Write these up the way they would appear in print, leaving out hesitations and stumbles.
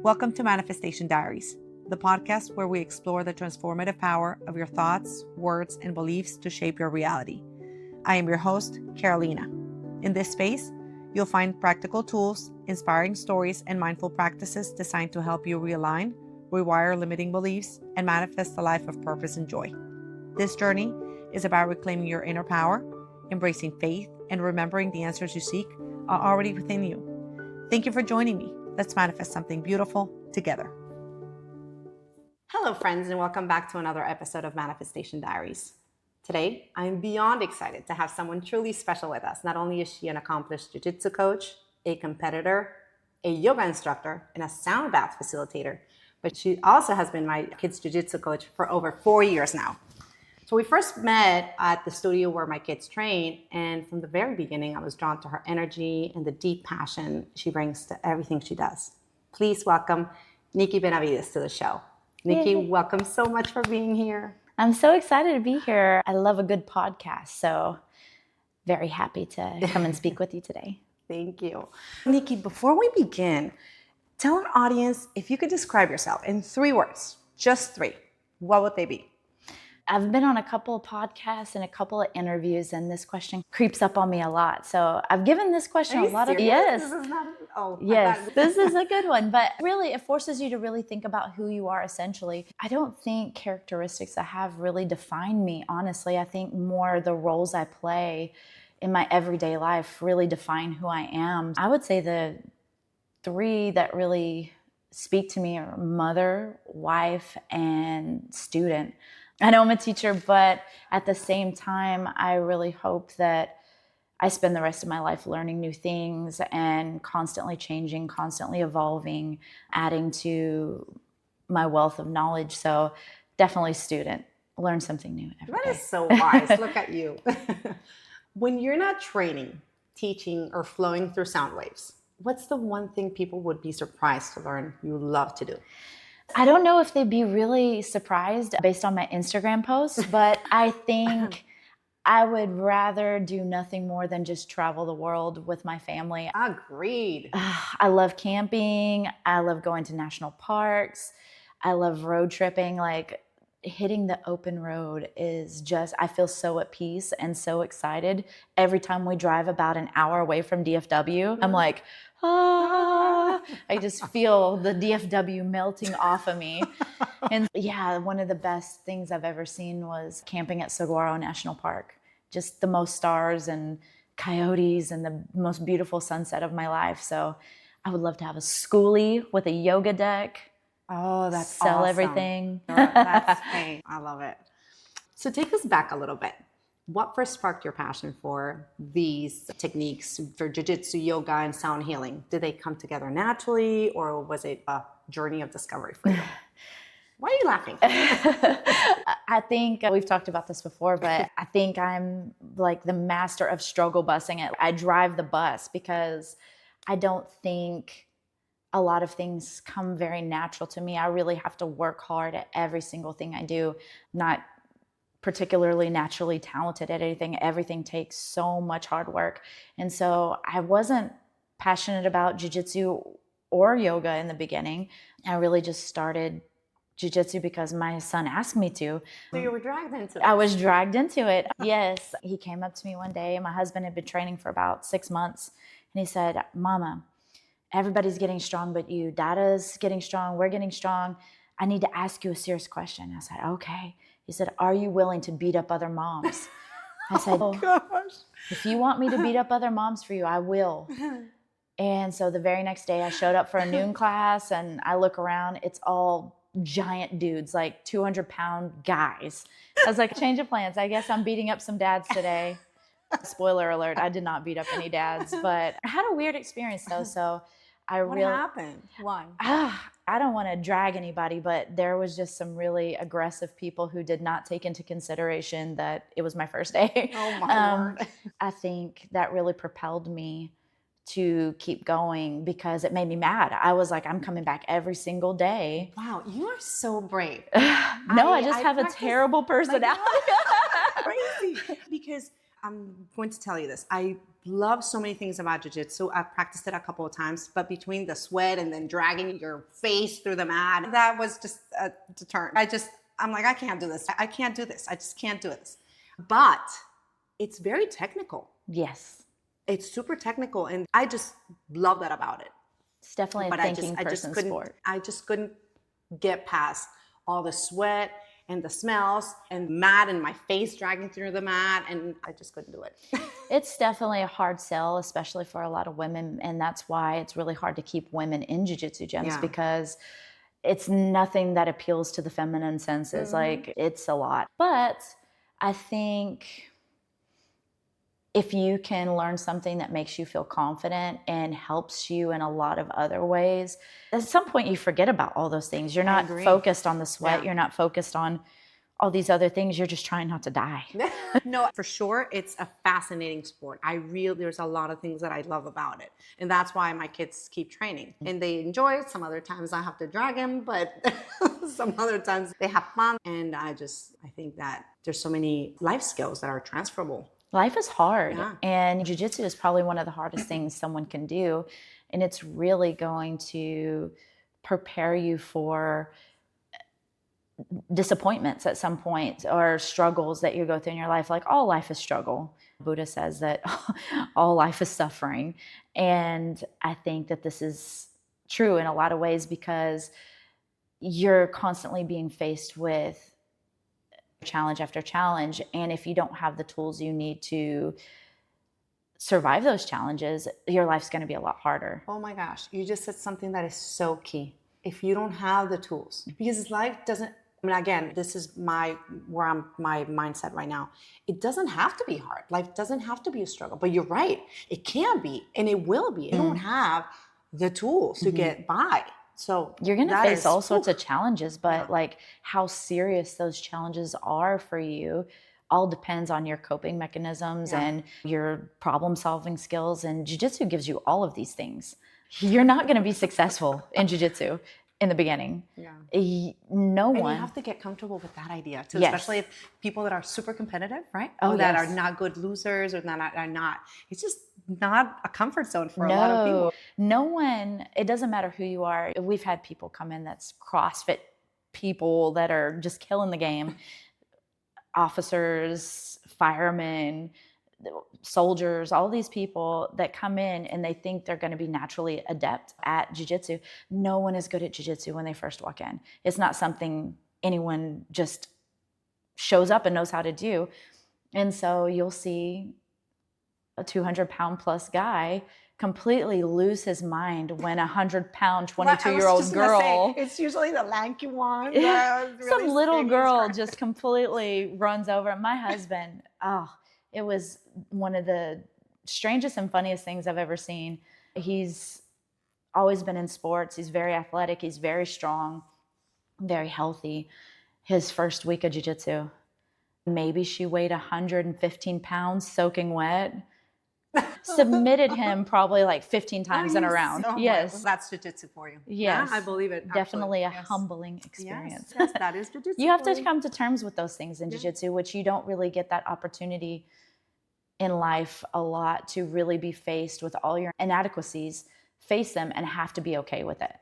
Welcome to Manifestation Diaries, the podcast where we explore the transformative power of your thoughts, words, and beliefs to shape your reality. I am your host, Carolina. In this space, you'll find practical tools, inspiring stories, and mindful practices designed to help you realign, rewire limiting beliefs, and manifest a life of purpose and joy. This journey is about reclaiming your inner power, embracing faith, and remembering the answers you seek are already within you. Thank you for joining me. Let's manifest something beautiful together. Hello, friends, and welcome back to another episode of Manifestation Diaries. Today, I'm beyond excited to have someone truly special with us. Not only is she an accomplished jiu-jitsu coach, a competitor, a yoga instructor, and a sound bath facilitator, but she also has been my kids' jiu-jitsu coach for over 4 years now. So we first met at the studio where my kids train, and from the very beginning, I was drawn to her energy and the deep passion she brings to everything she does. Please welcome Nicci Benavides to the show. Nicci, welcome so much for being here. I'm so excited to be here. I love a good podcast, so very happy to come and speak with you today. Thank you. Nicci, before we begin, tell our audience if you could describe yourself in 3 words, just 3, what would they be? I've been on a couple of podcasts and a couple of interviews, and this question creeps up on me a lot. So I've given this question a lot of This is a good one. But really, it forces you to really think about who you are essentially. I don't think characteristics that have really defined me, honestly. I think more the roles I play in my everyday life really define who I am. I would say the 3 that really speak to me are mother, wife, and student. I know I'm a teacher, but at the same time, I really hope that I spend the rest of my life learning new things and constantly changing, constantly evolving, adding to my wealth of knowledge. So definitely student. Learn something new every day. That is so wise. Look at you. When you're not training, teaching, or flowing through sound waves, what's the one thing people would be surprised to learn you love to do? I don't know if they'd be really surprised based on my Instagram posts, but I think I would rather do nothing more than just travel the world with my family. Agreed. I love camping. I love going to national parks. I love road tripping. Like hitting the open road is just, I feel so at peace and so excited. Every time we drive about an hour away from DFW, I'm like, I just feel the DFW melting off of me. And yeah, one of the best things I've ever seen was camping at Saguaro National Park. Just the most stars and coyotes and the most beautiful sunset of my life. So I would love to have a schoolie with a yoga deck. Oh, that's Sell awesome. Everything. That's great. I love it. So take us back a little bit. What first sparked your passion for these techniques for jiu-jitsu, yoga, and sound healing? Did they come together naturally, or was it a journey of discovery for you? Why are you laughing? I think we've talked about this before, but I think I'm like the master of struggle busing it. I drive the bus because I don't think a lot of things come very natural to me. I really have to work hard at every single thing I do. Not particularly naturally talented at anything. Everything takes so much hard work. And so I wasn't passionate about jiu-jitsu or yoga in the beginning. I really just started jiu-jitsu because my son asked me to. So you were dragged into it. I was dragged into it. Yes. He came up to me one day. My husband had been training for about 6 months. And he said, "Mama, everybody's getting strong but you. Dada's getting strong. We're getting strong. I need to ask you a serious question." I said, "Okay." He said, "Are you willing to beat up other moms?" I said, "Oh gosh. If you want me to beat up other moms for you, I will." And so the very next day I showed up for a noon class and I look around, it's all giant dudes, like 200-pound guys. I was like, change of plans. I guess I'm beating up some dads today. Spoiler alert, I did not beat up any dads, but I had a weird experience though. So What happened? Why? I don't want to drag anybody, but there was just some really aggressive people who did not take into consideration that it was my first day. Oh my word. I think that really propelled me to keep going because it made me mad. I was like, I'm coming back every single day. Wow, you are so brave. I just have a terrible personality. Crazy. Because I'm going to tell you this. I love so many things about jiu-jitsu. I've practiced it a couple of times, but between the sweat and then dragging your face through the mat, that was just a deterrent. I'm like, I can't do this. I can't do this. I just can't do this. But it's very technical. Yes. It's super technical. And I just love that about it. It's definitely a thinking person sport. I just couldn't get past all the sweat and the smells and mat and my face dragging through the mat, and I just couldn't do it. It's definitely a hard sell, especially for a lot of women, and that's why it's really hard to keep women in jiu-jitsu gyms because it's nothing that appeals to the feminine senses. Like, it's a lot. But I think if you can learn something that makes you feel confident and helps you in a lot of other ways, at some point you forget about all those things. You're not focused on the sweat. You're not focused on all these other things. You're just trying not to die. No, for sure, it's a fascinating sport. There's a lot of things that I love about it. And that's why my kids keep training. And they enjoy it. Some other times I have to drag them, but some other times they have fun. And I think that there's so many life skills that are transferable. Life is hard, and jiu-jitsu is probably one of the hardest things someone can do, and it's really going to prepare you for disappointments at some point or struggles that you go through in your life. Like, all life is struggle. Buddha says that all life is suffering, and I think that this is true in a lot of ways because you're constantly being faced with challenge after challenge, and if you don't have the tools you need to survive those challenges, your life's going to be a lot harder. Oh my gosh, you just said something that is so key. If you don't have the tools, because life doesn't, again, this is my mindset right now. It doesn't have to be hard. Life doesn't have to be a struggle, but you're right, it can be, and it will be. You don't have the tools to get by. So you're going to face all sorts of challenges, but like how serious those challenges are for you all depends on your coping mechanisms and your problem solving skills. And jiu-jitsu gives you all of these things. You're not going to be successful in jiu-jitsu in the beginning. And you have to get comfortable with that idea too, especially if people that are super competitive, right? That are not good losers or that are not. It's just not a comfort zone for a lot of people. No one, it doesn't matter who you are. We've had people come in that's CrossFit people that are just killing the game. Officers, firemen, soldiers, all these people that come in and they think they're going to be naturally adept at jiu-jitsu. No one is good at jiu-jitsu when they first walk in. It's not something anyone just shows up and knows how to do. And so you'll see a 200-pound plus guy completely lose his mind when 100-pound 22-year-old girl, it's usually the lanky one, some little girl just completely runs over my husband. It was one of the strangest and funniest things I've ever seen. He's always been in sports. He's very athletic. He's very strong, very healthy. His first week of jiu-jitsu, maybe she weighed 115 pounds soaking wet. Submitted him probably like 15 times in a round. Well, that's jiu-jitsu for you. Yes. I believe it. Definitely a humbling experience. Yes, that is jiu-jitsu. You have to come to terms with those things in jiu-jitsu, which you don't really get that opportunity in life a lot, to really be faced with all your inadequacies, face them, and have to be okay with it.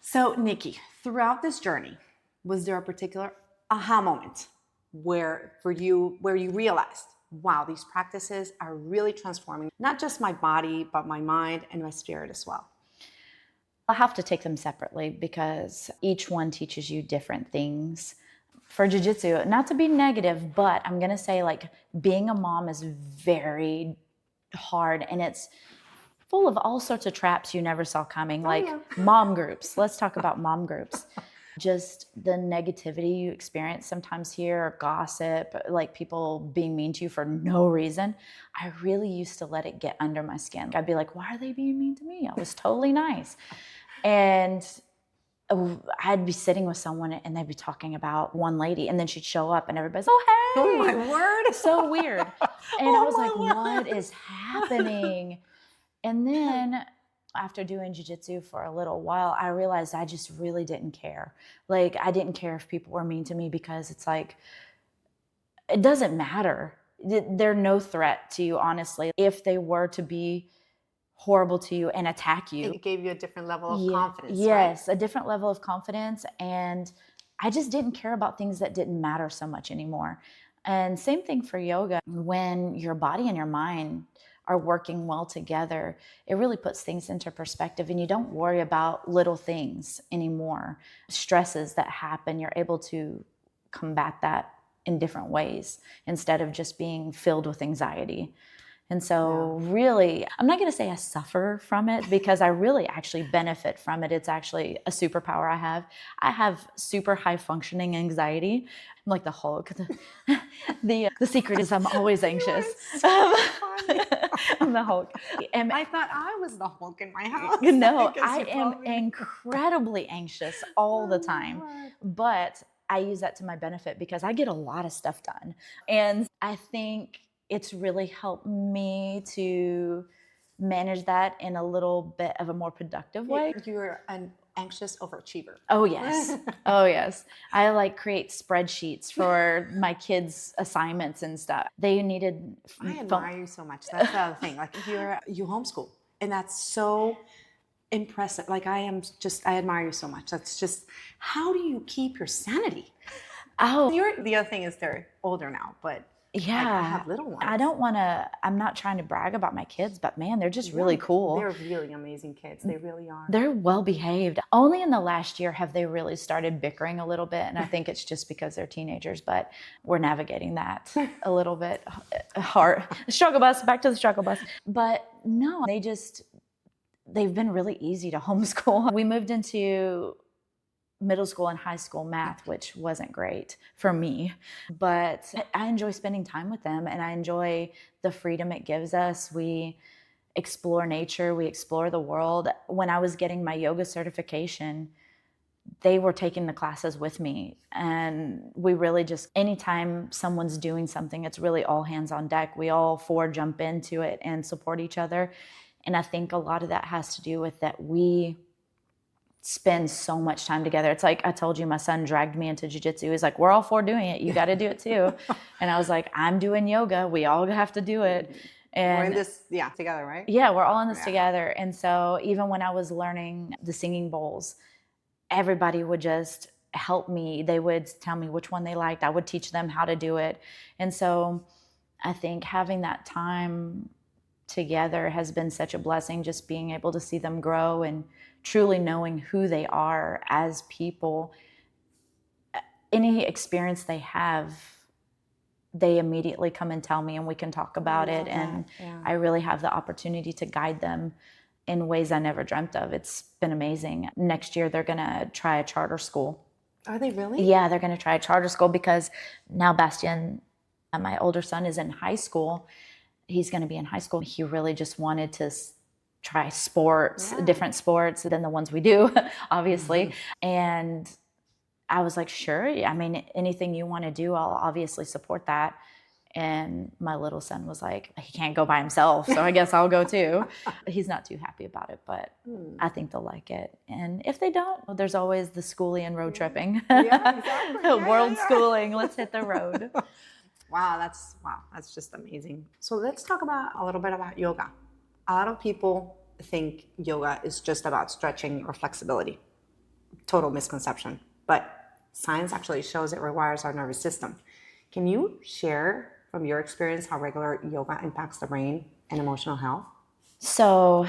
So, Nicci, throughout this journey, was there a particular aha moment where you realized, wow, these practices are really transforming not just my body, but my mind and my spirit as well? I'll have to take them separately because each one teaches you different things. For jiu-jitsu, not to be negative, but I'm going to say, like, being a mom is very hard, and it's full of all sorts of traps you never saw coming, mom groups. Let's talk about mom groups. Just the negativity you experience sometimes here, or gossip, like people being mean to you for no reason. I really used to let it get under my skin. I'd be like, why are they being mean to me? I was totally nice. And I'd be sitting with someone and they'd be talking about one lady, and then she'd show up and everybody's, oh, hey. Oh my word. So weird. And I was like, what is happening? And then after doing jiu-jitsu for a little while, I realized I just really didn't care. Like, I didn't care if people were mean to me, because it's like, it doesn't matter. They're no threat to you, honestly. If they were to be horrible to you and attack you. It gave you a different level of confidence, yes, right? A different level of confidence. And I just didn't care about things that didn't matter so much anymore. And same thing for yoga. When your body and your mind are working well together, it really puts things into perspective, and you don't worry about little things anymore. Stresses that happen, you're able to combat that in different ways instead of just being filled with anxiety. And so really, I'm not going to say I suffer from it, because I really actually benefit from it. It's actually a superpower I have. I have super high functioning anxiety. I'm like the Hulk. The secret is I'm always anxious. I'm the Hulk. And I thought I was the Hulk in my house. No, I am incredibly anxious all the time. But I use that to my benefit because I get a lot of stuff done. And I think it's really helped me to manage that in a little bit of a more productive way. You're an anxious overachiever. Oh, yes. Oh, yes. I like create spreadsheets for my kids' assignments and stuff. They needed... I admire you so much. That's the other thing. Like you homeschool, and that's so impressive. Like I admire you so much. That's just, how do you keep your sanity? Oh, the other thing is they're older now, but yeah, I have little ones. I'm not trying to brag about my kids, but man, they're just really cool. They're really amazing kids. They really are. They're well behaved. Only in the last year have they really started bickering a little bit. And I think it's just because they're teenagers, but we're navigating that a little bit hard. Struggle bus, back to the struggle bus. But no, they've been really easy to homeschool. We moved into middle school and high school math, which wasn't great for me, but I enjoy spending time with them, and I enjoy the freedom it gives us. We explore nature, we explore the world. When I was getting my yoga certification, they were taking the classes with me, and we really just, anytime someone's doing something, it's really all hands on deck. We all four jump into it and support each other. And I think a lot of that has to do with that we spend so much time together. It's like I told you, my son dragged me into jujitsu. He's like, we're all four doing it. You got to do it too. And I was like, I'm doing yoga. We all have to do it. And we're in this, together, right? Yeah, we're all in this together. And so even when I was learning the singing bowls, everybody would just help me. They would tell me which one they liked. I would teach them how to do it. And so I think having that time together has been such a blessing, just being able to see them grow and truly knowing who they are as people. Any experience they have, they immediately come and tell me, and we can talk about it. And I really have the opportunity to guide them in ways I never dreamt of. It's been amazing. Next year, they're going to try a charter school. Are they really? Yeah, they're going to try a charter school because now Bastien, my older son, is in high school. He's going to be in high school. He really just wanted to try sports, different sports than the ones we do, obviously. Mm-hmm. And I was like, sure. I mean, anything you want to do, I'll obviously support that. And my little son was like, he can't go by himself, so I guess I'll go too. He's not too happy about it, but I think they'll like it. And if they don't, there's always the schooling and road tripping. Yeah, exactly. World schooling. Let's hit the road. Wow, that's just amazing. So let's talk a little bit about yoga. A lot of people think yoga is just about stretching or flexibility. Total misconception. But science actually shows it rewires our nervous system. Can you share from your experience how regular yoga impacts the brain and emotional health? So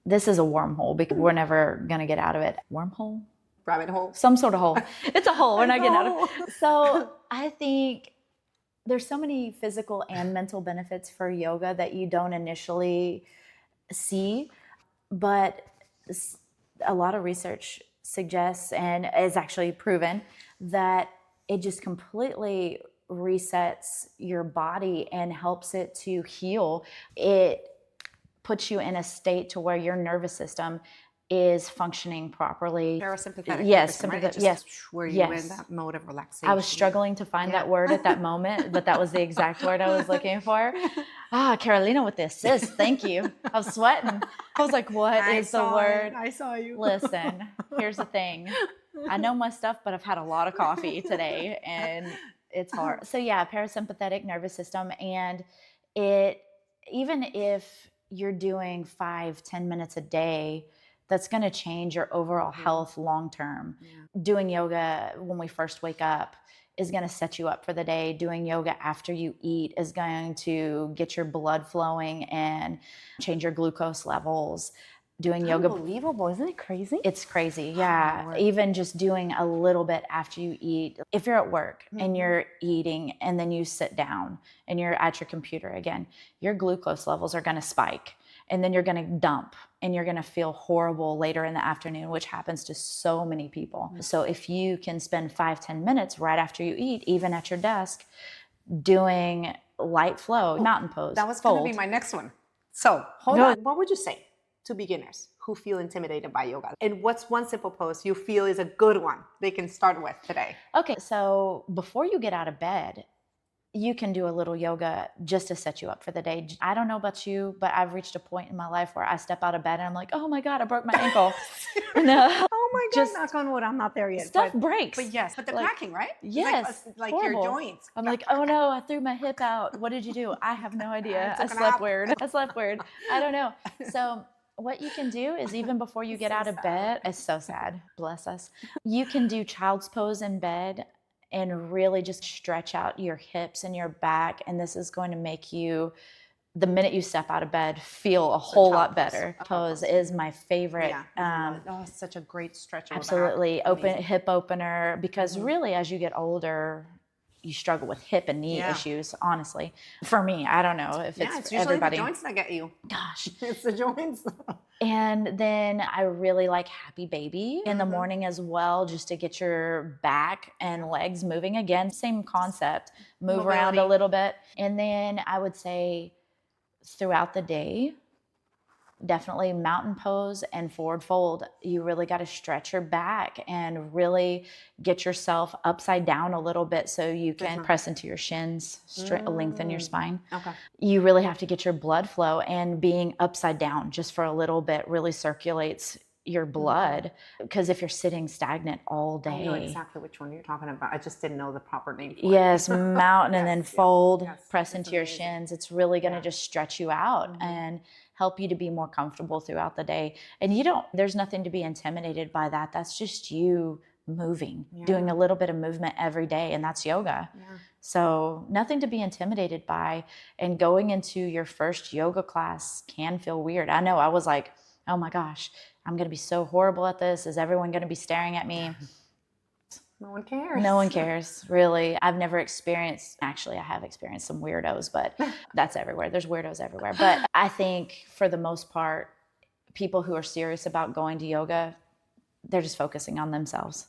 this is a wormhole because we're never going to get out of it. Wormhole? Rabbit hole? Some sort of hole. It's a hole. We're not getting out of it. So I think there's so many physical and mental benefits for yoga that you don't initially see, but a lot of research suggests and is actually proven that it just completely resets your body and helps it to heal. It puts you in a state to where your nervous system is functioning properly. Parasympathetic. Yes, sympathetic. Right? Yes. Where you're in that mode of relaxation. I was struggling to find that word at that moment, but that was the exact word I was looking for. Carolina with the assist. Thank you. I was sweating. I was like, what is the word? I saw you. Listen, here's the thing. I know my stuff, but I've had a lot of coffee today, and It's hard. So yeah, parasympathetic nervous system. And it, even if you're doing 5-10 minutes a day, that's going to change your overall health long term. Doing yoga when we first wake up is going to set you up for the day. Doing yoga after you eat is going to get your blood flowing and change your glucose levels. Doing yoga, unbelievable, isn't it crazy? It's crazy, yeah. Even just doing a little bit after you eat. If you're at work and you're eating and then you sit down and you're at your computer again, your glucose levels are going to spike, and then you're going to dump, and you're going to feel horrible later in the afternoon, which happens to so many people. So if you can spend 5-10 minutes right after you eat, even at your desk, doing light flow, mountain pose, that was going to be my next one. So hold on. What would you say to beginners who feel intimidated by yoga? And what's one simple pose you feel is a good one they can start with today? Okay, so before you get out of bed, you can do a little yoga just to set you up for the day. I don't know about you, but I've reached a point in my life where I step out of bed and I'm like, oh my God, I broke my ankle. No. Oh my God, knock on wood, I'm not there yet. Stuff breaks. But yes, but the cracking, right? Yes. Like your joints. I'm like, oh no, I threw my hip out. What did you do? I have no idea. I slept weird. I don't know. So what you can do is, even before you get out of bed, it's so sad. Bless us. You can do child's pose in bed and really just stretch out your hips and your back. And this is going to make you, the minute you step out of bed, feel a whole lot better. Pose is my favorite. It's such a great stretch. Absolutely. Hip opener, because really as you get older, you struggle with hip and knee issues, honestly. For me, I don't know if it's usually everybody. The joints that get you. Gosh. It's the joints. And then I really like Happy Baby in the morning as well, just to get your back and legs moving again. Same concept, move around a little bit. And then I would say throughout the day, definitely mountain pose and forward fold. You really got to stretch your back and really get yourself upside down a little bit so you can press into your shins, lengthen your spine. Okay. You really have to get your blood flow, and being upside down just for a little bit really circulates your blood, because if you're sitting stagnant all day. I know exactly which one you're talking about. I just didn't know the proper name for it. Mountain and then fold, press into your shins. It's really going to just stretch you out and help you to be more comfortable throughout the day. And there's nothing to be intimidated by that. That's just you moving, doing a little bit of movement every day, and that's yoga. So nothing to be intimidated by. And going into your first yoga class can feel weird. I know, I was like, oh my gosh, I'm going to be so horrible at this. Is everyone going to be staring at me? No one cares. No one cares, really. I've never experienced, actually I have experienced some weirdos, but that's everywhere. There's weirdos everywhere. But I think for the most part, people who are serious about going to yoga, they're just focusing on themselves.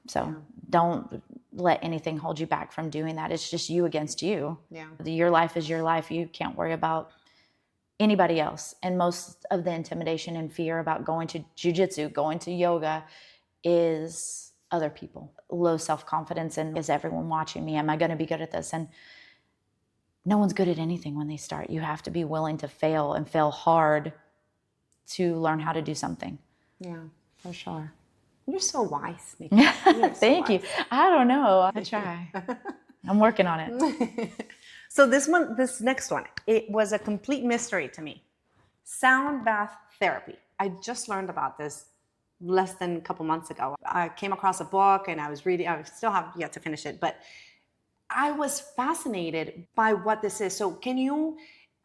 So don't let anything hold you back from doing that. It's just you against you. Your life is your life. You can't worry about anybody else. And most of the intimidation and fear about going to jujitsu, going to yoga, is other people. Low self-confidence, and is everyone watching me? Am I going to be good at this? And no one's good at anything when they start. You have to be willing to fail, and fail hard, to learn how to do something. Yeah, for sure. You're so wise, Nicci. Thank you. I don't know. I try. I'm working on it. So this next one, it was a complete mystery to me. Sound bath therapy. I just learned about this less than a couple months ago. I came across a book and I was reading, I still have yet to finish it, but I was fascinated by what this is. So can you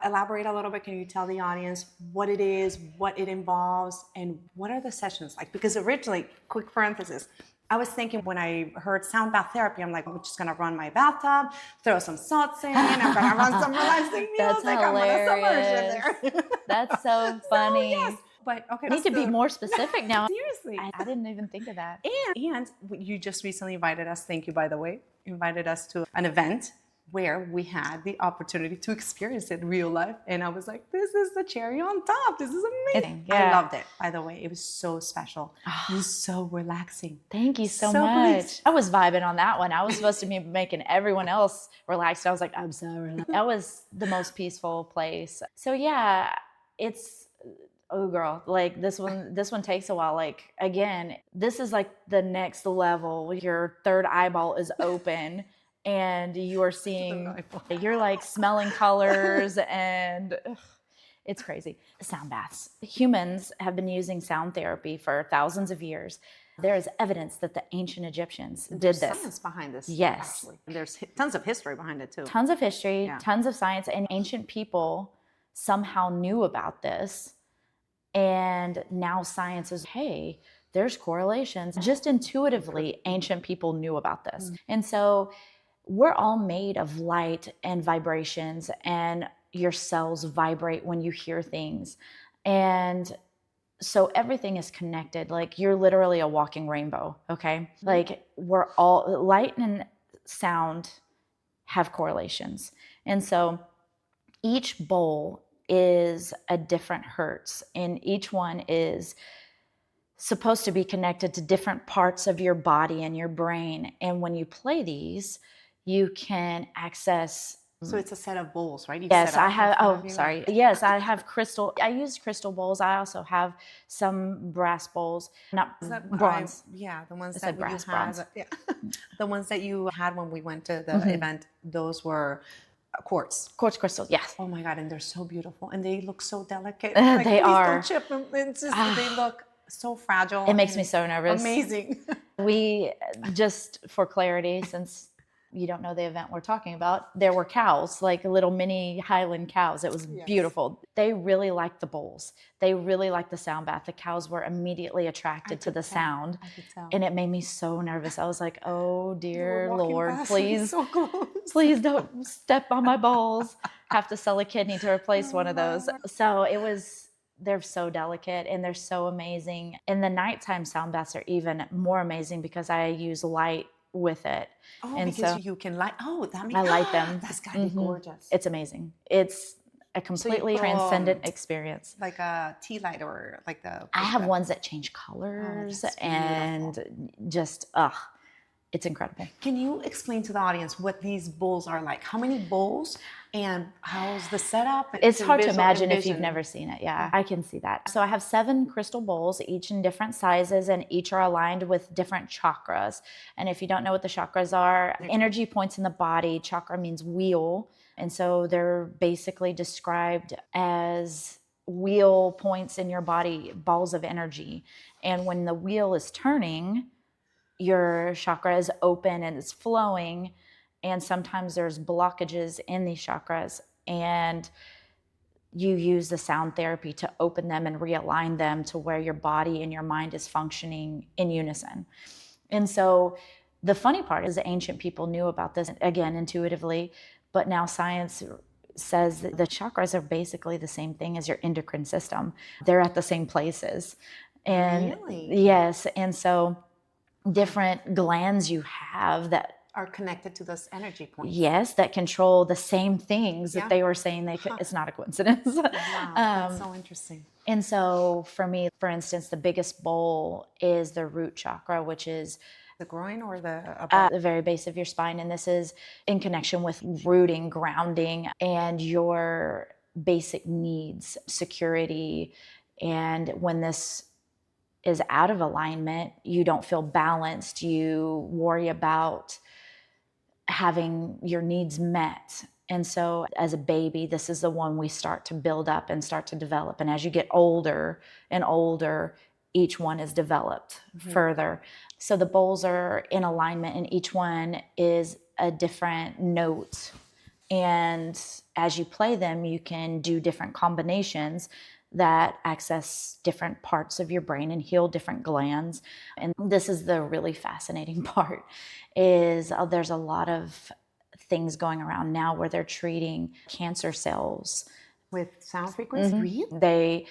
elaborate a little bit? Can you tell the audience what it is, what it involves, and what are the sessions like? Because originally, quick parenthesis, I was thinking when I heard sound bath therapy, I'm like, I'm just going to run my bathtub, throw some salts in, I'm going to run some relaxing music, I'm going to submerge in there. That's so funny. So, yes. But okay, I need to be more specific now. Seriously. I didn't even think of that. And you just recently invited us, thank you by the way, invited us to an event where we had the opportunity to experience it in real life. And I was like, this is the cherry on top. This is amazing. I loved it, by the way. It was so special. It was so relaxing. Thank you so much. I was vibing on that one. I was supposed to be making everyone else relaxed. I was like, I'm so relaxed. That was the most peaceful place. So yeah, it's... Oh girl, like this one takes a while. Like again, this is like the next level. Your third eyeball is open and you are you're like smelling colors and it's crazy. Sound baths. Humans have been using sound therapy for thousands of years. There is evidence that the ancient Egyptians did this. There's science behind this. Yes. Actually. There's tons of history behind it too. Tons of history, tons of science, and ancient people somehow knew about this. And now science is, hey, there's correlations. Just intuitively, ancient people knew about this. And so we're all made of light and vibrations, and your cells vibrate when you hear things. And so everything is connected. Like you're literally a walking rainbow, okay? Like we're all, light and sound have correlations. And so each bowl is a different hertz, and each one is supposed to be connected to different parts of your body and your brain. And when you play these, you can access. So it's a set of bowls, right? Yes, I have. Oh, sorry. Yes, I have crystal. I use crystal bowls. I also have some brass bowls, not bronze. The ones that brass, bronze. Yeah. The ones that you had when we went to the event, those were quartz crystal. Yes. Oh my God, and they're so beautiful, and they look so delicate. They are. Don't chip them. It's just, they look so fragile. It makes me so nervous. Amazing. We just, for clarity, since you don't know the event we're talking about, there were cows, like little mini Highland cows. It was beautiful. They really liked the bowls. They really liked the sound bath. The cows were immediately attracted to the sound. I could tell. And it made me so nervous. I was like, oh dear Lord, please, so close. please don't step on my balls. Have to sell a kidney to replace one of those. So they're so delicate and they're so amazing. And the nighttime sound baths are even more amazing because I use light with it. Oh, and because so you can light. Oh, that means I light them. That's gotta be gorgeous. It's amazing. It's a completely transcendent experience. Like a tea light or like the. I have ones that change colors and just it's incredible. Can you explain to the audience what these bowls are like? How many bowls and how's the setup? It's hard to imagine if you've never seen it. Yeah, I can see that. So I have 7 crystal bowls, each in different sizes, and each are aligned with different chakras. And if you don't know what the chakras are, energy points in the body. Chakra means wheel. And so they're basically described as wheel points in your body, balls of energy. And when the wheel is turning, your chakra is open and it's flowing, and sometimes there's blockages in these chakras, and you use the sound therapy to open them and realign them to where your body and your mind is functioning in unison. And so the funny part is the ancient people knew about this, again, intuitively, but now science says that the chakras are basically the same thing as your endocrine system. They're at the same places. And really? Yes, and so different glands you have that are connected to those energy points. Yes, that control the same things that they were saying they could. It's not a coincidence. Wow, that's so interesting. And so for me, for instance, the biggest bowl is the root chakra, which is the groin or at the very base of your spine. And this is in connection with rooting, grounding, and your basic needs, security. And when this is out of alignment, you don't feel balanced. You worry about having your needs met. And so as a baby, this is the one we start to build up and start to develop. And as you get older and older, each one is developed further. So the bowls are in alignment, and each one is a different note. And as you play them, you can do different combinations that access different parts of your brain and heal different glands. And this is the really fascinating part, is there's a lot of things going around now where they're treating cancer cells with sound frequency. Really? They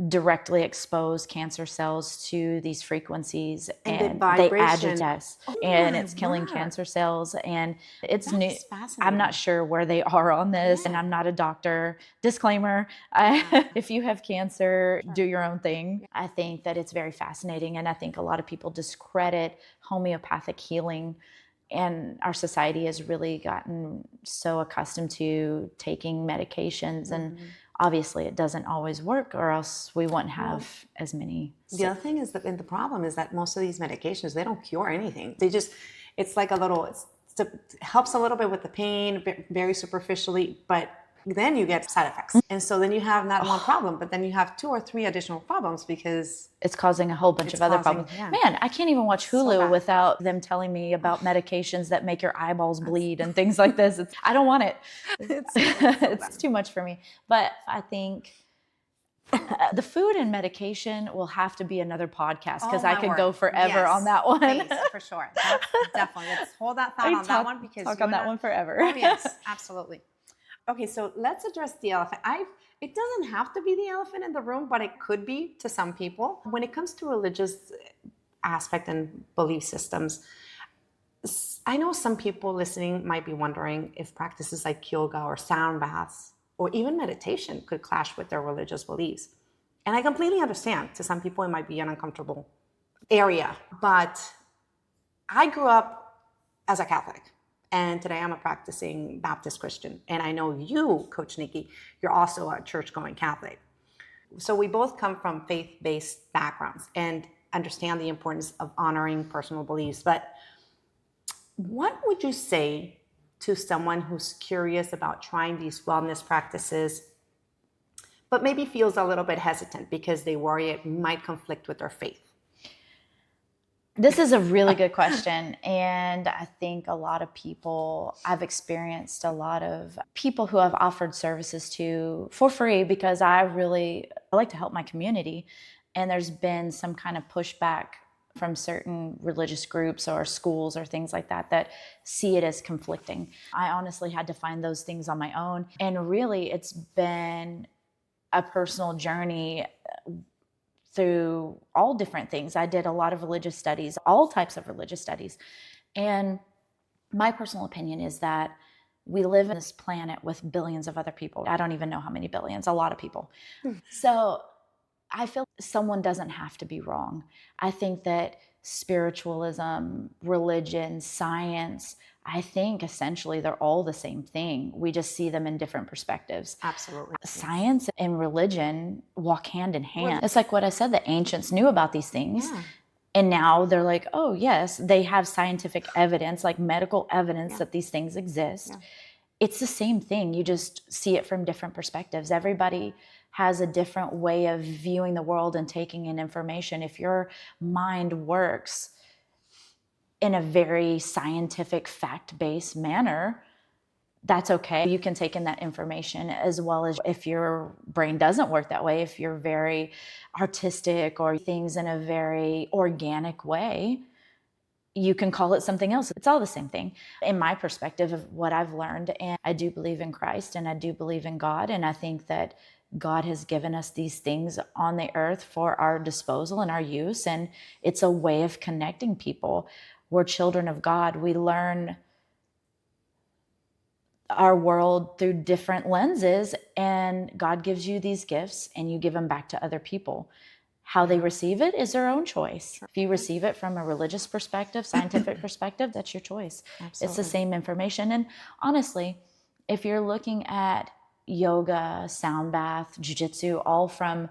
directly expose cancer cells to these frequencies, and they agitate, and it's killing cancer cells. And it's new. I'm not sure where they are on this, and I'm not a doctor. Disclaimer: if you have cancer, do your own thing. I think that it's very fascinating, and I think a lot of people discredit homeopathic healing. And our society has really gotten so accustomed to taking medications, and obviously it doesn't always work, or else we wouldn't have as many. The other thing is that, and the problem is that most of these medications, they don't cure anything. They just, it's like a little, it's helps a little bit with the pain, very superficially, but then you get side effects. And so then you have not one problem, but then you have 2 or 3 additional problems because it's causing a whole bunch of other problems. Yeah. Man, I can't even watch Hulu without them telling me about medications that make your eyeballs bleed and things like this. I don't want it. It's too much for me. But I think the food and medication will have to be another podcast because I could go forever on that one. Please, for sure. That's definitely. Let's hold that thought on that one because talk on that one forever. Oh, yes, absolutely. Okay, so let's address the elephant. It doesn't have to be the elephant in the room, but it could be to some people. When it comes to religious aspect and belief systems, I know some people listening might be wondering if practices like yoga or sound baths or even meditation could clash with their religious beliefs. And I completely understand. To some people, it might be an uncomfortable area. But I grew up as a Catholic. And today I'm a practicing Baptist Christian. And I know you, Coach Nicci, you're also a church-going Catholic. So we both come from faith-based backgrounds and understand the importance of honoring personal beliefs. But what would you say to someone who's curious about trying these wellness practices, but maybe feels a little bit hesitant because they worry it might conflict with their faith? This is a really good question. And I think a lot of people, I've experienced a lot of people who I've offered services to for free because I like to help my community. And there's been some kind of pushback from certain religious groups or schools or things like that see it as conflicting. I honestly had to find those things on my own. And really, it's been a personal journey through all different things. I did a lot of religious studies, all types of religious studies. And my personal opinion is that we live on this planet with billions of other people. I don't even know how many billions, a lot of people. So I feel someone doesn't have to be wrong. I think that spiritualism, religion, science, I think essentially they're all the same thing. We just see them in different perspectives. Absolutely. Science and religion walk hand in hand. It's like what I said, the ancients knew about these things. Yeah. And now they're like, oh yes, they have scientific evidence, like medical evidence that these things exist. Yeah. It's the same thing. You just see it from different perspectives. Everybody has a different way of viewing the world and taking in information. If your mind works in a very scientific, fact-based manner, that's okay. You can take in that information, as well as if your brain doesn't work that way, if you're very artistic or things in a very organic way, you can call it something else. It's all the same thing. In my perspective of what I've learned, and I do believe in Christ and I do believe in God, and I think that God has given us these things on the earth for our disposal and our use, and it's a way of connecting people. We're children of God. We learn our world through different lenses, and God gives you these gifts and you give them back to other people. How they receive it is their own choice. If you receive it from a religious perspective, scientific perspective, that's your choice. Absolutely. It's the same information. And honestly, if you're looking at yoga, sound bath, jujitsu, all from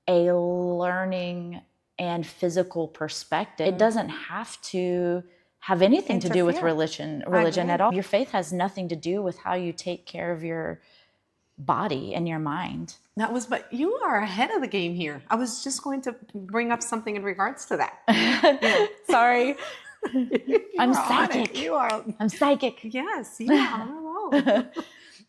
a learning and physical perspective, it doesn't have to have anything to do with religion at all. Your faith has nothing to do with how you take care of your body and your mind. But you are ahead of the game here. I was just going to bring up something in regards to that. Sorry. I'm psychic. I'm psychic. Yes, you are on a roll.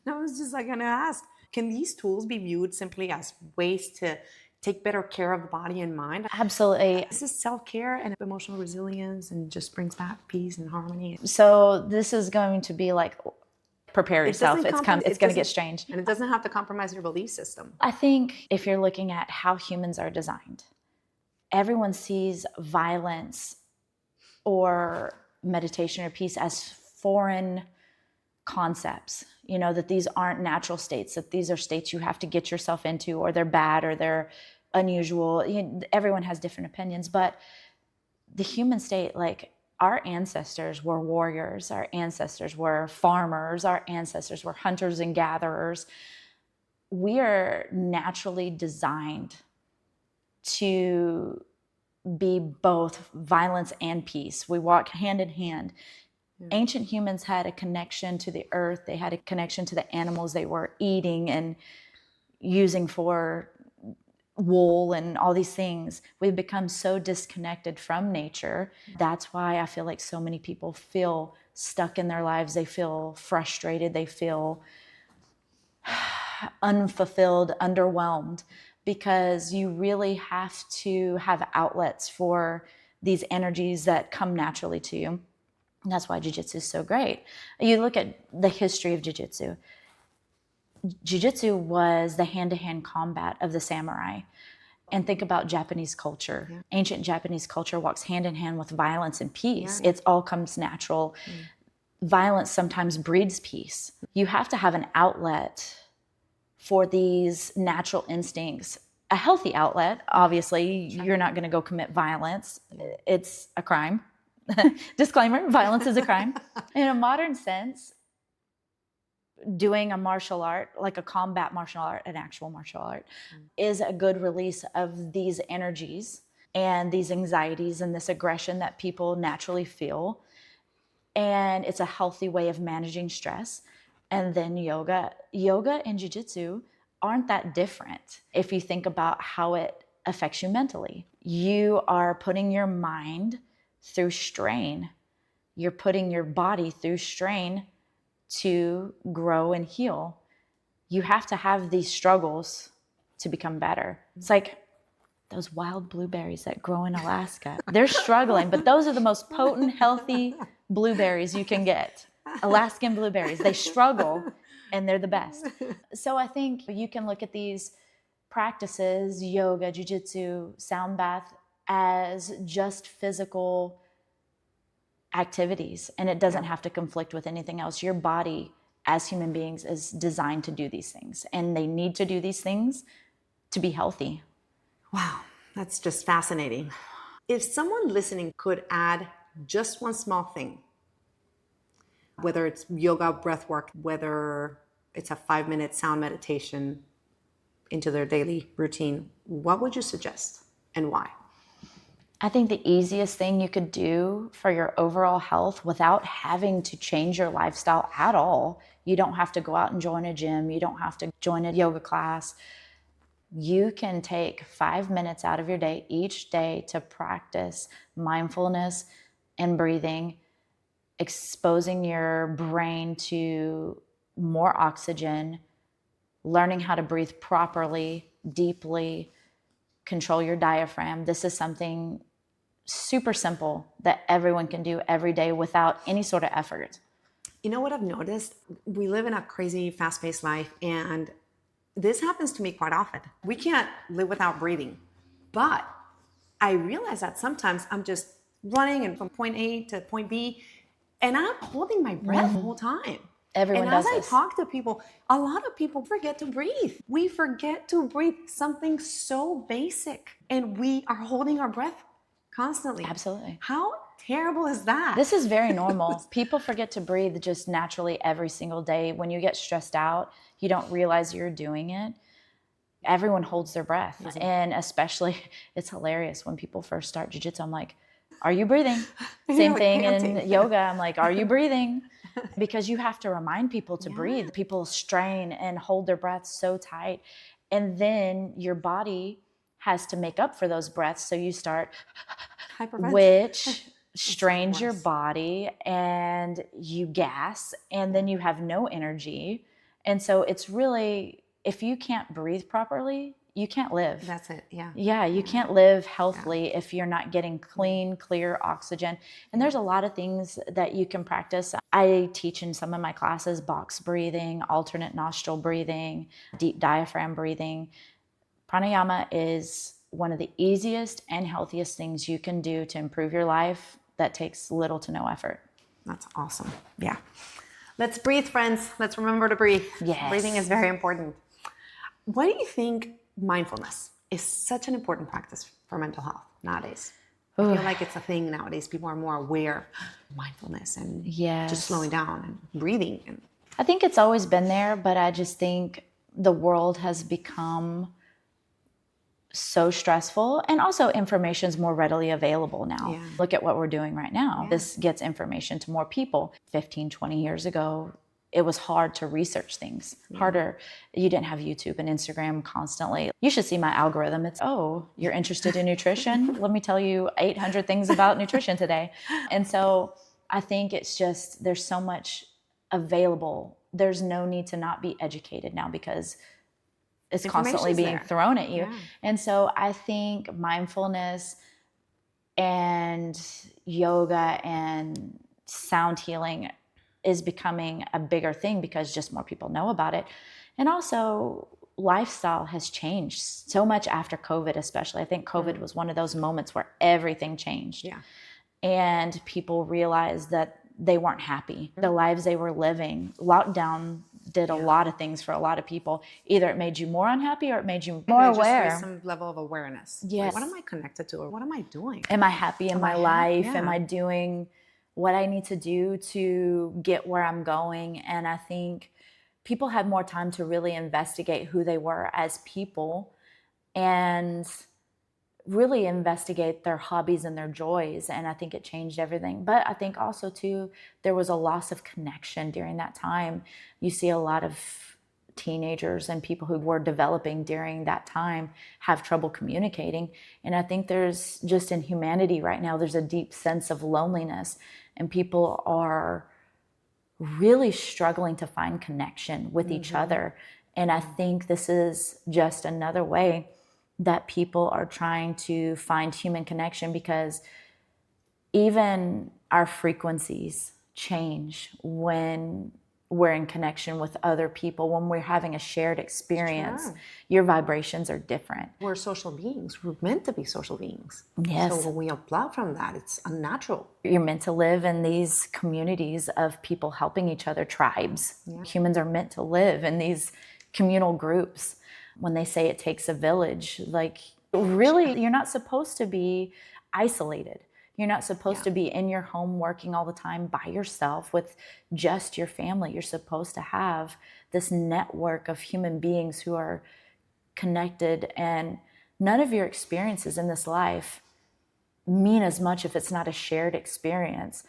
I was just going to ask, can these tools be viewed simply as ways to take better care of the body and mind? Absolutely. This is self-care and emotional resilience and just brings back peace and harmony. So this is going to be like, prepare yourself. It's going to get strange. And it doesn't have to compromise your belief system. I think if you're looking at how humans are designed, everyone sees violence or meditation or peace as foreign concepts, that these aren't natural states, that these are states you have to get yourself into, or they're bad, or they're unusual. Everyone has different opinions, but the human state, like our ancestors were warriors, our ancestors were farmers, our ancestors were hunters and gatherers. We are naturally designed to be both violence and peace. We walk hand in hand. Ancient humans had a connection to the earth. They had a connection to the animals they were eating and using for wool and all these things. We've become so disconnected from nature. That's why I feel like so many people feel stuck in their lives. They feel frustrated. They feel unfulfilled, underwhelmed, because you really have to have outlets for these energies that come naturally to you. And that's why jiu-jitsu is so great. You look at the history of jiu-jitsu. Jiu-jitsu was the hand-to-hand combat of the samurai. And think about Japanese culture. Yeah. Ancient Japanese culture walks hand in hand with violence and peace. Yeah. It all comes natural. Violence sometimes breeds peace. You have to have an outlet for these natural instincts. A healthy outlet, obviously. Sure. You're not going to go commit violence. It's a crime. Disclaimer, violence is a crime. In a modern sense, doing a martial art, like a combat martial art, an actual martial art, is a good release of these energies and these anxieties and this aggression that people naturally feel. And it's a healthy way of managing stress. And then yoga and jiu-jitsu aren't that different if you think about how it affects you mentally. You are putting your mind through strain. You're putting your body through strain to grow and heal. You have to have these struggles to become better. It's like those wild blueberries that grow in Alaska. They're struggling, but those are the most potent, healthy blueberries you can get. Alaskan blueberries. They struggle and they're the best. So I think you can look at these practices, yoga, jiu-jitsu, sound bath, as just physical activities, and it doesn't have to conflict with anything else. Your body as human beings is designed to do these things, and they need to do these things to be healthy. Wow, that's just fascinating. If someone listening could add just one small thing, whether it's yoga, breath work, whether it's a 5-minute sound meditation into their daily routine, what would you suggest and why? I think the easiest thing you could do for your overall health without having to change your lifestyle at all, you don't have to go out and join a gym, you don't have to join a yoga class. You can take 5 minutes out of your day each day to practice mindfulness and breathing, exposing your brain to more oxygen, learning how to breathe properly, deeply, control your diaphragm. This is something super simple that everyone can do every day without any sort of effort. You know what I've noticed? We live in a crazy, fast-paced life, and this happens to me quite often. We can't live without breathing. But I realize that sometimes I'm just running and from point A to point B, and I'm holding my breath the whole time. Everyone does this. And as I talk to people, a lot of people forget to breathe. We forget to breathe, something so basic, and we are holding our breath constantly. Absolutely. How terrible is that? This is very normal. People forget to breathe just naturally every single day. When you get stressed out, you don't realize you're doing it. Everyone holds their breath. Mm-hmm. And especially, it's hilarious when people first start jiu-jitsu. I'm like, are you breathing? Same thing in yoga. I'm like, are you breathing? Because you have to remind people to breathe. People strain and hold their breath so tight. And then your body has to make up for those breaths. So you start, which strains your body, and you gas, and then you have no energy. And so it's really, if you can't breathe properly, you can't live. That's it. Yeah. Yeah. You can't live healthily if you're not getting clean, clear oxygen. And there's a lot of things that you can practice. I teach in some of my classes, box breathing, alternate nostril breathing, deep diaphragm breathing. Pranayama is one of the easiest and healthiest things you can do to improve your life that takes little to no effort. That's awesome. Yeah. Let's breathe, friends. Let's remember to breathe. Yes. Breathing is very important. Why do you think mindfulness is such an important practice for mental health nowadays? I feel like it's a thing nowadays. People are more aware of mindfulness and just slowing down and breathing. I think it's always been there, but I just think the world has become so stressful, and also information is more readily available now. Yeah. Look at what we're doing right now. Yeah. This gets information to more people. 15, 20 years ago, it was hard to research things, harder. You didn't have YouTube and Instagram constantly. You should see my algorithm. It's, oh, you're interested in nutrition? Let me tell you 800 things about nutrition today. And so I think it's just, there's so much available. There's no need to not be educated now because it's constantly being thrown at you. Yeah. And so I think mindfulness and yoga and sound healing is becoming a bigger thing because just more people know about it. And also lifestyle has changed so much after COVID, especially. I think COVID was one of those moments where everything changed. Yeah. And people realized that they weren't happy. The lives they were living, lockdown did a lot of things for a lot of people. Either it made you more unhappy or it made you more aware. Just some level of awareness. Yes. Like, what am I connected to, or what am I doing? Am I happy in my life? Yeah. Am I doing what I need to do to get where I'm going? And I think people had more time to really investigate who they were as people and really investigate their hobbies and their joys. And I think it changed everything. But I think also too, there was a loss of connection during that time. You see a lot of teenagers and people who were developing during that time have trouble communicating. And I think there's just in humanity right now, there's a deep sense of loneliness, and people are really struggling to find connection with each other. And I think this is just another way that people are trying to find human connection, because even our frequencies change when we're in connection with other people, when we're having a shared experience. Sure. Your vibrations are different. We're social beings. We're meant to be social beings. Yes. So when we applaud from that, it's unnatural. You're meant to live in these communities of people helping each other, tribes. Yeah. Humans are meant to live in these communal groups. When they say it takes a village, like really, you're not supposed to be isolated. You're not supposed to be in your home working all the time by yourself with just your family. You're supposed to have this network of human beings who are connected, and none of your experiences in this life mean as much if it's not a shared experience.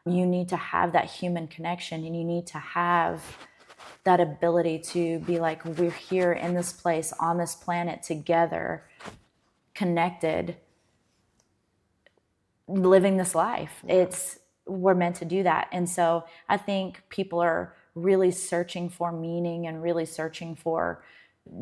You need to have that human connection, and you need to have that ability to be like, we're here in this place on this planet together, connected, living this life. We're meant to do that. And so I think people are really searching for meaning and really searching for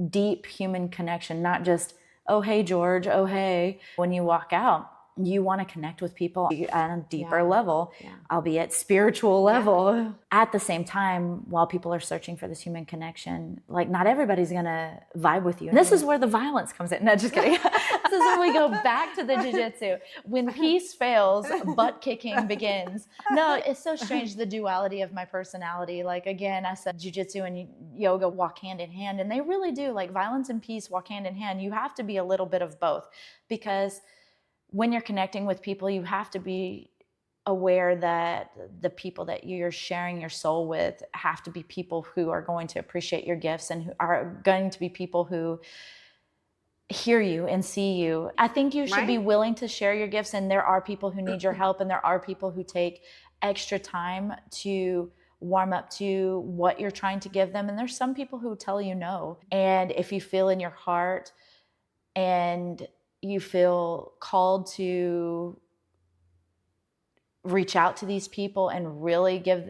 deep human connection, not just, oh, hey, George, oh, hey. When you walk out, you want to connect with people at a deeper level, albeit spiritual level. At the same time, while people are searching for this human connection, like not everybody's going to vibe with you. And this is where the violence comes in. No, just kidding. This is when we go back to the jujitsu. When peace fails, butt kicking begins. No, it's so strange, the duality of my personality. Like, again, I said jujitsu and yoga walk hand in hand, and they really do. Like, violence and peace walk hand in hand. You have to be a little bit of both, because when you're connecting with people, you have to be aware that the people that you're sharing your soul with have to be people who are going to appreciate your gifts and who are going to be people who hear you and see you. I think you should be willing to share your gifts, and there are people who need your help, and there are people who take extra time to warm up to what you're trying to give them. And there's some people who tell you no. And if you feel in your heart and you feel called to reach out to these people and really give,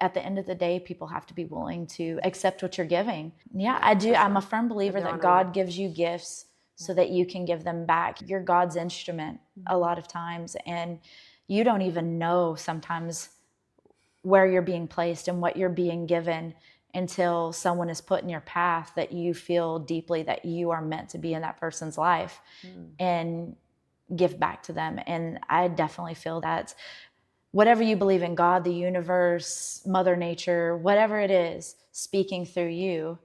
at the end of the day, people have to be willing to accept what you're giving. Yeah, I do. I'm a firm believer that God gives you gifts so that you can give them back. You're God's instrument a lot of times, and you don't even know sometimes where you're being placed and what you're being given until someone is put in your path that you feel deeply that you are meant to be in that person's life and give back to them. And I definitely feel that whatever you believe in, God, the universe, Mother Nature, whatever it is, speaking through you.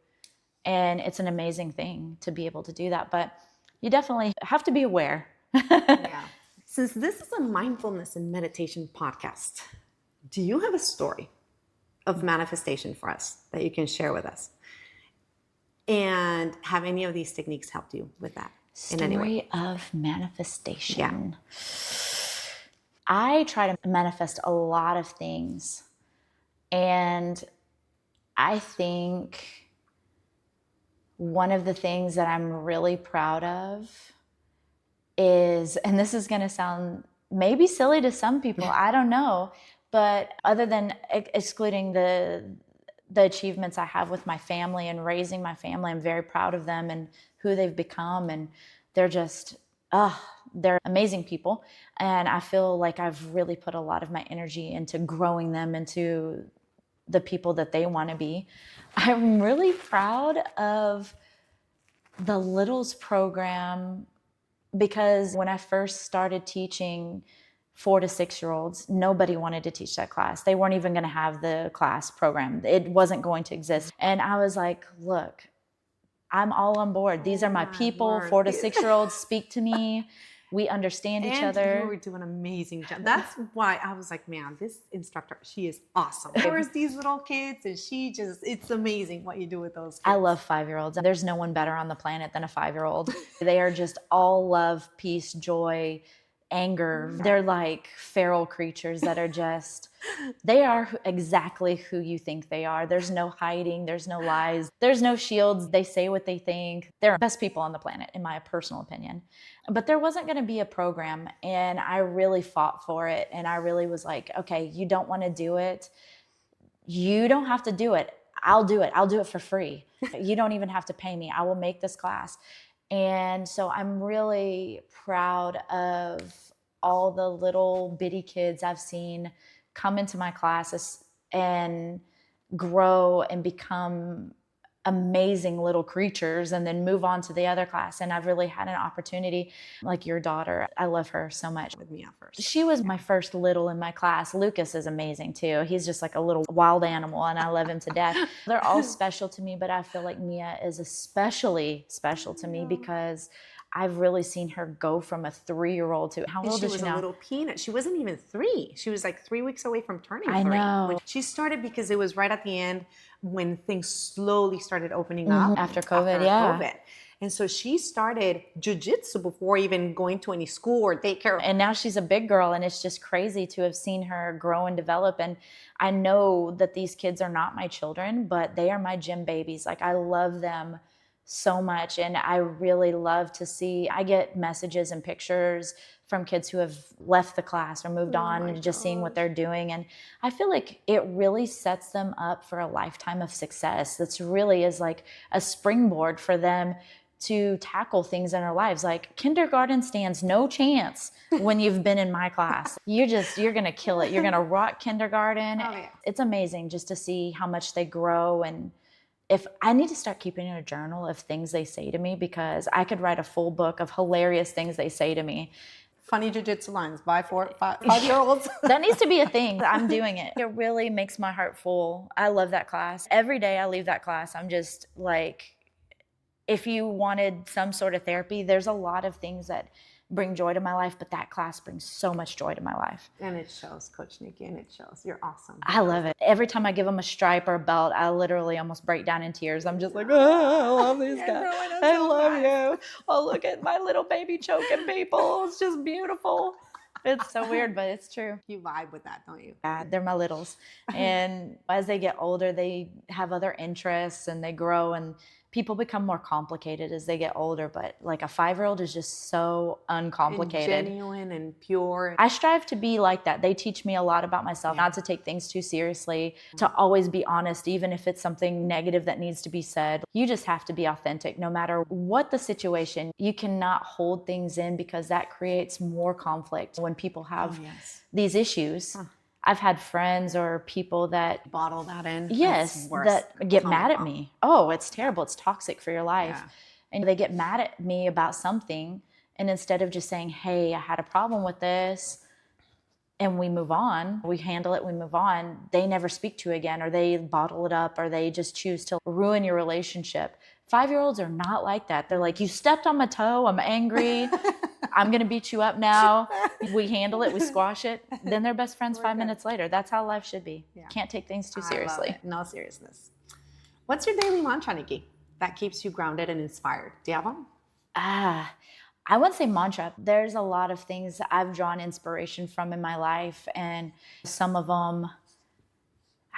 And it's an amazing thing to be able to do that. But you definitely have to be aware. Since this is a mindfulness and meditation podcast, do you have a story of manifestation for us that you can share with us? And have any of these techniques helped you with that? in any way? Story of manifestation. Yeah. I try to manifest a lot of things. And I think one of the things that I'm really proud of is, and this is going to sound maybe silly to some people, I don't know, but other than excluding the achievements I have with my family and raising my family, I'm very proud of them and who they've become. And they're just, they're amazing people. And I feel like I've really put a lot of my energy into growing them into the people that they want to be. I'm really proud of the Littles program, because when I first started teaching 4 to 6 year olds, nobody wanted to teach that class. They weren't even going to have the class program. It wasn't going to exist. And I was like, look, I'm all on board. These are my people. 4 to 6 year olds speak to me. We understand each other. And you were doing an amazing job. That's why I was like, man, this instructor, she is awesome. There's these little kids, and it's amazing what you do with those kids. I love 5-year-olds. There's no one better on the planet than a 5-year-old. They are just all love, peace, joy, anger. They're like feral creatures that are just, they are exactly who you think they are. There's no hiding. There's no lies. There's no shields. They say what they think. They're the best people on the planet, in my personal opinion. But there wasn't going to be a program, and I really fought for it. And I really was like, okay, you don't want to do it. You don't have to do it. I'll do it. I'll do it for free. You don't even have to pay me. I will make this class. And so I'm really proud of all the little bitty kids I've seen come into my classes and grow and become amazing little creatures and then move on to the other class. And I've really had an opportunity, like your daughter. I love her so much. With me at first. She was my first little in my class. Lucas is amazing too. He's just like a little wild animal, and I love him to death. They're all special to me, but I feel like Mia is especially special to me because I've really seen her go from a 3-year-old to, how old is she now? She was a little peanut. She wasn't even 3. She was like 3 weeks away from turning 3. I know. When she started, because it was right at the end when things slowly started opening up. After COVID. And so she started jujitsu before even going to any school or daycare. And now she's a big girl, and it's just crazy to have seen her grow and develop. And I know that these kids are not my children, but they are my gym babies. Like, I love them so much. And I really love to see, I get messages and pictures from kids who have left the class or moved on, and just seeing what they're doing. And I feel like it really sets them up for a lifetime of success. That's really is like a springboard for them to tackle things in their lives. Like, kindergarten stands no chance when you've been in my class. You're going to kill it. You're going to rock kindergarten. Oh, yeah. It's amazing just to see how much they grow. And if I need to start keeping a journal of things they say to me, because I could write a full book of hilarious things they say to me. Funny jujitsu lines by 5-year-olds. That needs to be a thing. I'm doing it. It really makes my heart full. I love that class. Every day I leave that class, I'm just like, if you wanted some sort of therapy, there's a lot of things that bring joy to my life, but that class brings so much joy to my life. And it shows, Coach Nicci, and it shows. You're awesome. I love it. Every time I give them a stripe or a belt, I literally almost break down in tears. I'm just like, oh, I love these guys. I love you. Oh, look at my little baby choking people. It's just beautiful. It's so weird, but it's true. You vibe with that, don't you? Yeah, they're my littles. And as they get older, they have other interests and they grow, and people become more complicated as they get older, but like a 5-year-old is just so uncomplicated. And genuine and pure. I strive to be like that. They teach me a lot about myself, not to take things too seriously, to always be honest, even if it's something negative that needs to be said. You just have to be authentic no matter what the situation. You cannot hold things in, because that creates more conflict when people have these issues. I've had friends or people that bottle that in. Yes, that get mad at me. Oh, it's terrible. It's toxic for your life. Yeah. And they get mad at me about something. And instead of just saying, hey, I had a problem with this, and we move on, we handle it, we move on, they never speak to you again, or they bottle it up, or they just choose to ruin your relationship. 5-year-olds are not like that. They're like, you stepped on my toe. I'm angry. I'm going to beat you up now. We handle it. We squash it. Then they're best friends 5 minutes later. That's how life should be. Yeah. Can't take things too seriously. I love it. No seriousness. What's your daily mantra, Nicci, that keeps you grounded and inspired? Do you have one? I wouldn't say mantra. There's a lot of things that I've drawn inspiration from in my life, and some of them,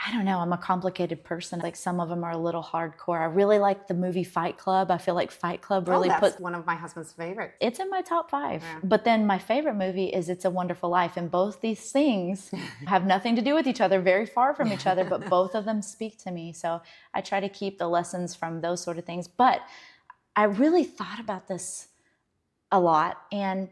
I don't know, I'm a complicated person. Like some of them are a little hardcore. I really like the movie Fight Club. I feel like Fight Club really that's one of my husband's favorites. It's in my top 5. Yeah. But then my favorite movie is It's a Wonderful Life. And both these things have nothing to do with each other, very far from each other, but both of them speak to me. So I try to keep the lessons from those sort of things. But I really thought about this a lot. And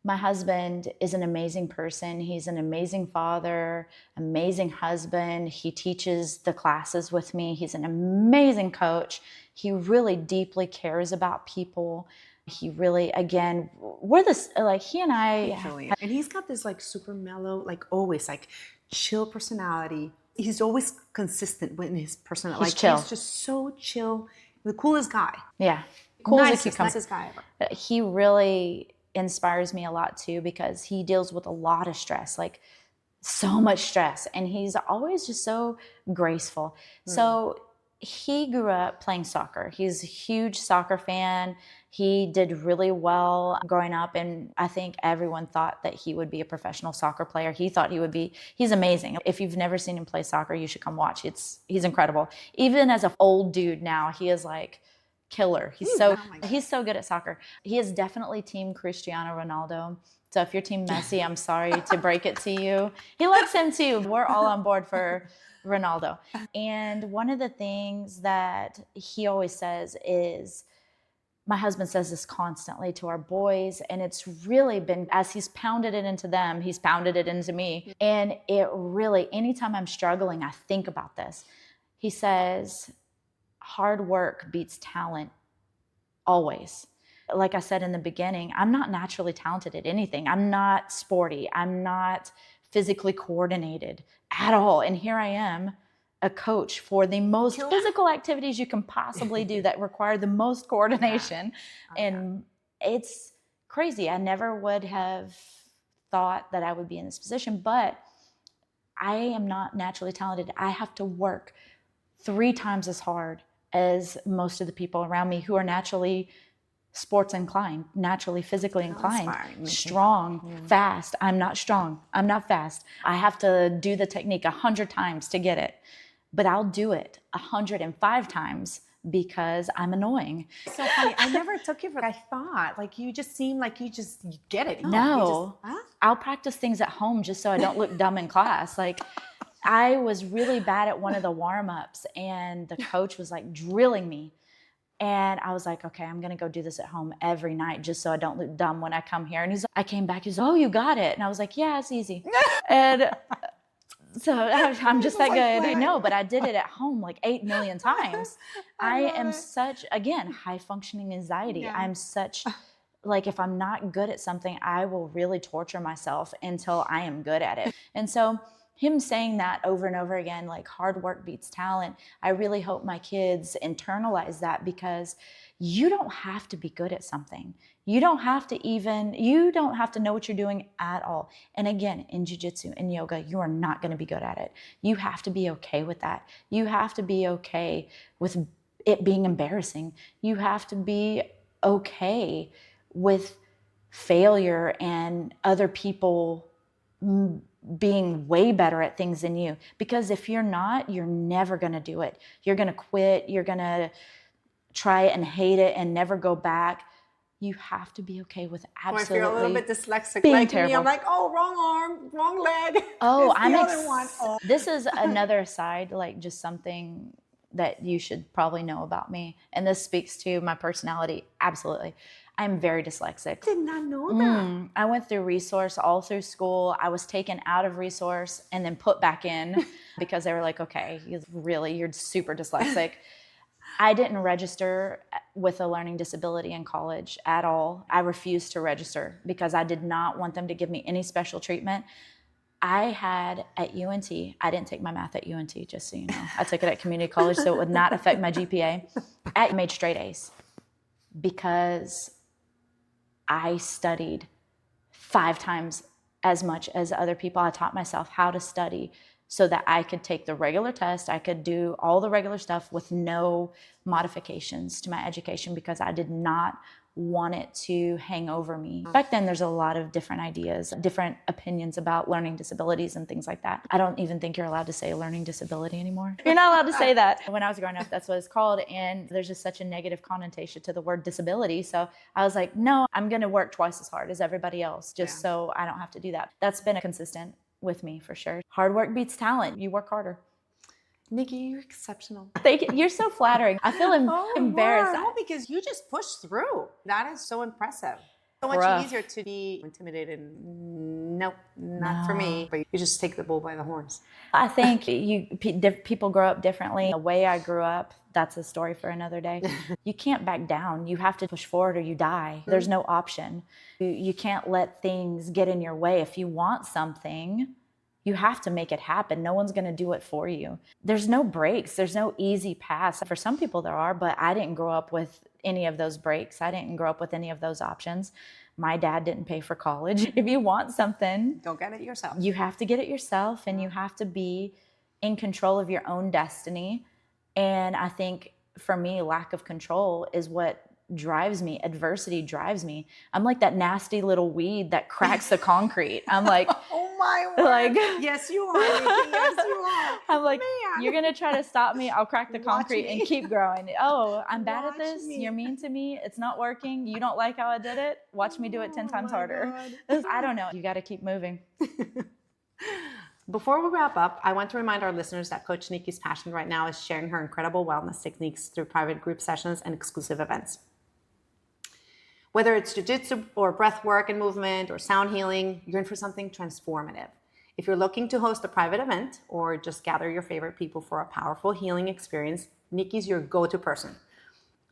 my husband is an amazing person. He's an amazing father, amazing husband. He teaches the classes with me. He's an amazing coach. He really deeply cares about people. He really, again, we're this, like he and I. And he's got this like super mellow, like always like chill personality. He's always consistent with his personality. He's chill. He's just so chill. The coolest guy. Yeah. Cool as a cucumber. Nicest guy ever. He really inspires me a lot too, because he deals with a lot of stress, like so much stress, and he's always just so graceful. So he grew up playing soccer. He's a huge soccer fan. He did really well growing up, and I think everyone thought that he would be a professional soccer player. He thought he would be. He's amazing. If you've never seen him play soccer, you should come watch. He's incredible. Even as an old dude now, he is like killer. He's so good at soccer. He is definitely team Cristiano Ronaldo. So if you're team Messi, I'm sorry to break it to you. He likes him too. We're all on board for Ronaldo. And one of the things that he always says is, my husband says this constantly to our boys, and it's really been, as he's pounded it into them, he's pounded it into me. And it really, anytime I'm struggling, I think about this. He says, hard work beats talent, always. Like I said in the beginning, I'm not naturally talented at anything. I'm not sporty. I'm not physically coordinated at all. And here I am, a coach for the most physical activities you can possibly do that require the most coordination. And it's crazy. I never would have thought that I would be in this position, but I am not naturally talented. I have to work 3 times as hard as most of the people around me who are naturally sports inclined, naturally physically inclined, strong, fast. I'm not strong. I'm not fast. I have to do the technique 100 times to get it, but I'll do it 105 times because I'm annoying. It's so funny. I never took you for I thought. Like you just seem like you get it. No. I'll practice things at home just so I don't look dumb in class. Like I was really bad at one of the warm-ups, and the coach was like drilling me. And I was like, okay, I'm going to go do this at home every night just so I don't look dumb when I come here. And I came back, he's like, oh, you got it. And I was like, yeah, it's easy. And so I'm just that good. No, but I did it at home like 8 million times. I am such, again, high functioning anxiety. Yeah. I'm such, like if I'm not good at something, I will really torture myself until I am good at it. And so him saying that over and over again, like hard work beats talent, I really hope my kids internalize that, because you don't have to be good at something. You don't have to know what you're doing at all. And again, in jiu-jitsu and yoga, you are not going to be good at it. You have to be okay with that. You have to be okay with it being embarrassing. You have to be okay with failure and other people being way better at things than you. Because if you're not, you're never going to do it. You're going to quit. You're going to try it and hate it and never go back. You have to be okay with absolutely. Or if you're a little bit dyslexic being like terrible. me, I'm like, oh, wrong arm, wrong leg. Oh, I'm the other one. Oh. This is another side, like just something that you should probably know about me. And this speaks to my personality. Absolutely. I'm very dyslexic. Did not know that. I went through resource all through school. I was taken out of resource and then put back in because they were like, okay, you're super dyslexic. I didn't register with a learning disability in college at all. I refused to register because I did not want them to give me any special treatment. I had at UNT, I didn't take my math at UNT, just so you know. I took it at community college, so it would not affect my GPA. I made straight A's because I studied 5 times as much as other people. I taught myself how to study so that I could take the regular test. I could do all the regular stuff with no modifications to my education because I did not want it to hang over me. Back then, there's a lot of different ideas, different opinions about learning disabilities and things like that. I don't even think you're allowed to say learning disability anymore. You're not allowed to say that. When I was growing up, that's what it's called. And there's just such a negative connotation to the word disability. So I was like, no, I'm going to work twice as hard as everybody else just so I don't have to do that. That's been consistent with me for sure. Hard work beats talent. You work harder. Nicci, you're exceptional. Thank you. You're so flattering. I feel embarrassed. No, because you just pushed through. That is so impressive. So much easier to be intimidated. Nope, not for me. But you just take the bull by the horns. I think people grow up differently. The way I grew up, that's a story for another day. You can't back down. You have to push forward or you die. There's no option. You can't let things get in your way. If you want something, you have to make it happen. No one's going to do it for you. There's no breaks. There's no easy paths. For some people there are, but I didn't grow up with any of those breaks. I didn't grow up with any of those options. My dad didn't pay for college. If you want something, go get it yourself. You have to get it yourself, and you have to be in control of your own destiny. And I think for me, lack of control is what drives me. Adversity drives me. I'm like that nasty little weed that cracks the concrete. I'm like, oh my word. Like, yes, you are. Yes, you are. I'm like, man, you're going to try to stop me. I'll crack the concrete and keep growing. Oh, I'm bad at this. Me. You're mean to me. It's not working. You don't like how I did it. Watch me do it 10 times harder. I don't know. You got to keep moving. Before we wrap up, I want to remind our listeners that Coach Nicci's passion right now is sharing her incredible wellness techniques through private group sessions and exclusive events. Whether it's jujitsu or breath work and movement or sound healing, you're in for something transformative. If you're looking to host a private event or just gather your favorite people for a powerful healing experience, Nicci's your go-to person.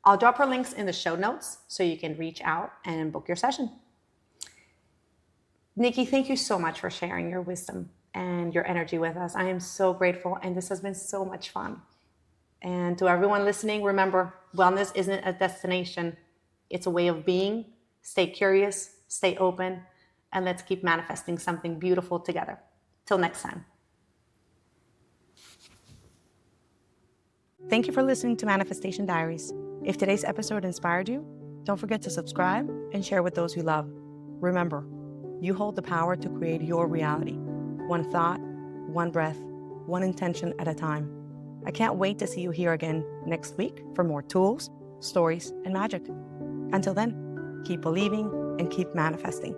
I'll drop her links in the show notes so you can reach out and book your session. Nicci, thank you so much for sharing your wisdom and your energy with us. I am so grateful, and this has been so much fun. And to everyone listening, remember, wellness isn't a destination. It's a way of being. Stay curious, stay open, and let's keep manifesting something beautiful together. Till next time. Thank you for listening to Manifestation Diaries. If today's episode inspired you, don't forget to subscribe and share with those you love. Remember, you hold the power to create your reality. One thought, one breath, one intention at a time. I can't wait to see you here again next week for more tools, stories, and magic. Until then, keep believing and keep manifesting.